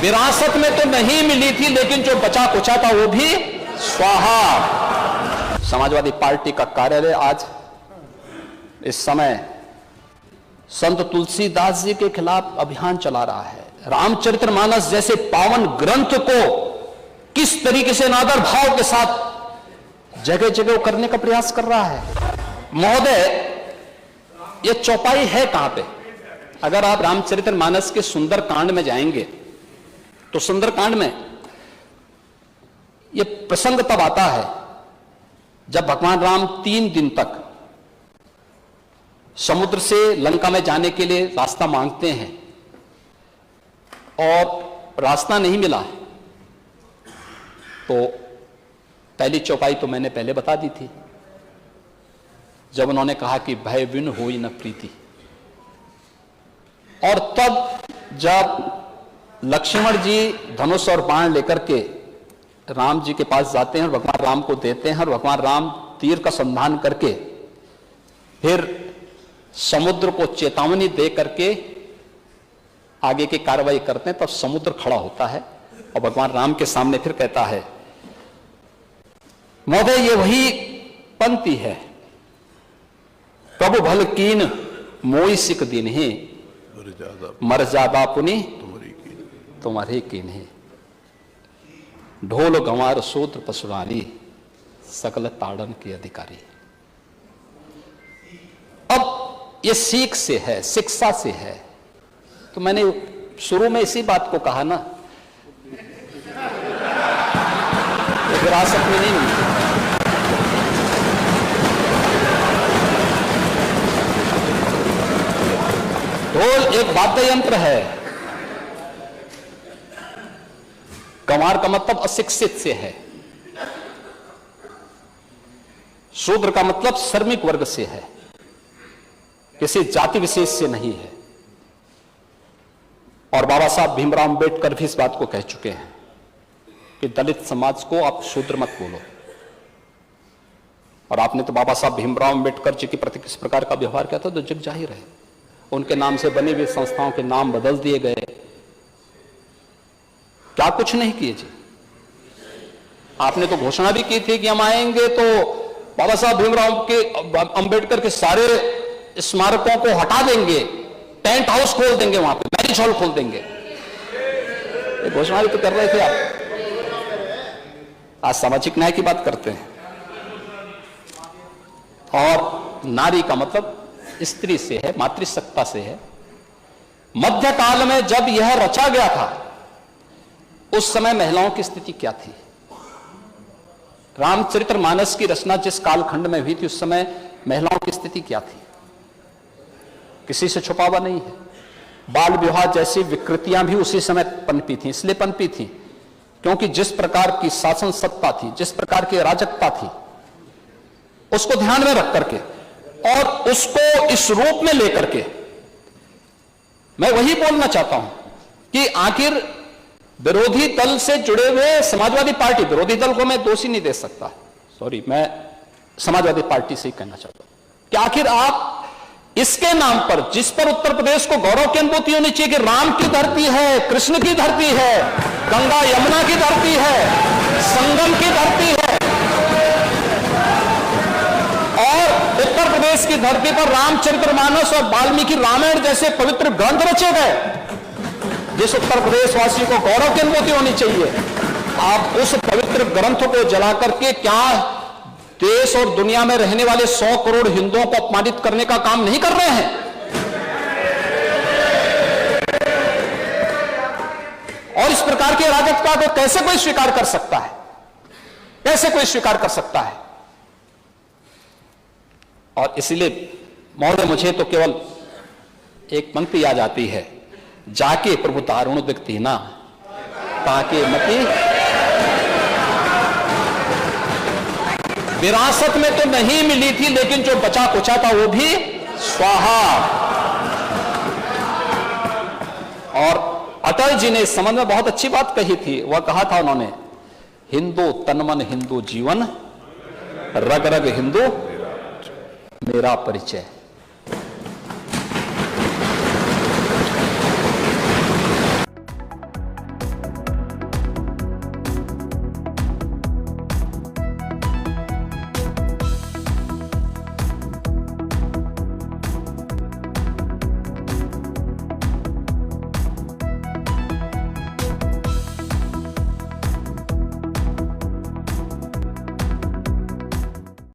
विरासत में तो नहीं मिली थी, लेकिन जो बचा कुचा था वो भी स्वाहा। समाजवादी पार्टी का कार्यालय आज इस समय संत तुलसीदास जी के खिलाफ अभियान चला रहा है। रामचरितमानस जैसे पावन ग्रंथ को किस तरीके से अनादर भाव के साथ जगह जगह करने का प्रयास कर रहा है। महोदय, ये चौपाई है कहां पे? अगर आप रामचरितमानस के सुंदर कांड में जाएंगे तो सुंदर कांड में यह प्रसंग तब आता है जब भगवान राम 3 दिन तक समुद्र से लंका में जाने के लिए रास्ता मांगते हैं और रास्ता नहीं मिला। तो पहली चौपाई तो मैंने पहले बता दी थी, जब उन्होंने कहा कि भय बिन होई न प्रीति। और तब जब लक्ष्मण जी धनुष और बाण लेकर के राम जी के पास जाते हैं और भगवान राम को देते हैं और भगवान राम तीर का संधान करके फिर समुद्र को चेतावनी दे करके आगे की कार्रवाई करते हैं, तब समुद्र खड़ा होता है और भगवान राम के सामने फिर कहता है, महोदय ये वही पंक्ति है, प्रभु भल कीन मोई सिक दिन ही मर्यादा पुनि तुम्हारे कीन ही, ढोल गंवार सूत्र पशुरानी सकल ताड़न के अधिकारी। अब ये सीख से है, शिक्षा से है। तो मैंने शुरू में इसी बात को कहा ना, विरासत में नहीं मिलती। ढोल एक वाद्य यंत्र है। गंवार का मतलब अशिक्षित से है, शूद्र का मतलब श्रमिक वर्ग से है, किसी जाति विशेष से नहीं है। और बाबा साहब भीमराव अंबेडकर भी इस बात को कह चुके हैं कि दलित समाज को आप शूद्र मत बोलो। और आपने तो बाबा साहब भीमराव अंबेडकर जी के प्रति किस प्रकार का व्यवहार किया था तो जग जाहिर है। उनके नाम से बनी हुई संस्थाओं के नाम बदल दिए गए, क्या कुछ नहीं किए जी। आपने तो घोषणा भी की थी कि हम आएंगे तो बाबा साहब भीमराव के अंबेडकर के सारे स्मारकों को हटा देंगे, टेंट हाउस खोल देंगे, वहां पे मैरिज हॉल खोल देंगे। ये घोषणा भी तो कर रहे थे आप। आज सामाजिक न्याय की बात करते हैं। और नारी का मतलब स्त्री से है, मातृसत्ता से है। मध्यकाल में जब यह रचा गया था उस समय महिलाओं की स्थिति क्या थी? रामचरितमानस की रचना जिस कालखंड में हुई थी उस समय महिलाओं की स्थिति क्या थी? किसी से छुपा हुआ नहीं है। बाल विवाह जैसी विकृतियां भी उसी समय पनपी थी। इसलिए पनपी थी क्योंकि जिस प्रकार की शासन सत्ता थी, जिस प्रकार की अराजकता थी, उसको ध्यान में रख करके और उसको इस रूप में लेकर के मैं वही बोलना चाहता हूं कि आखिर विरोधी दल से जुड़े हुए समाजवादी पार्टी, विरोधी दल को मैं दोषी नहीं दे सकता, सॉरी, मैं समाजवादी पार्टी से ही कहना चाहता हूं कि आखिर आप इसके नाम पर, जिस पर उत्तर प्रदेश को गौरव की अनुभूति होनी चाहिए कि राम की धरती है, कृष्ण की धरती है, गंगा यमुना की धरती है, संगम की धरती है, और उत्तर प्रदेश की धरती पर रामचरितमानस और वाल्मीकि रामायण जैसे पवित्र ग्रंथ रचे गए, जिस उत्तर प्रदेश वासियों को गौरव की अनुभूति होनी चाहिए, आप उस पवित्र ग्रंथ को जला करके क्या देश और दुनिया में रहने वाले 100 करोड़ हिंदुओं को अपमानित करने का काम नहीं कर रहे हैं? और इस प्रकार की अराजकता को कैसे कोई स्वीकार कर सकता है? कैसे कोई स्वीकार कर सकता है? और इसलिए महोदय मुझे तो केवल एक पंक्ति याद आती है, जाके प्रभु दारुण दिखती ना ताके मती। विरासत में तो नहीं मिली थी, लेकिन जो बचा कुचा था वो भी स्वाहा। और अटल जी ने इस संबंध में बहुत अच्छी बात कही थी। वह कहा था उन्होंने, हिंदू तनमन हिंदू जीवन, रग रग हिंदू मेरा परिचय।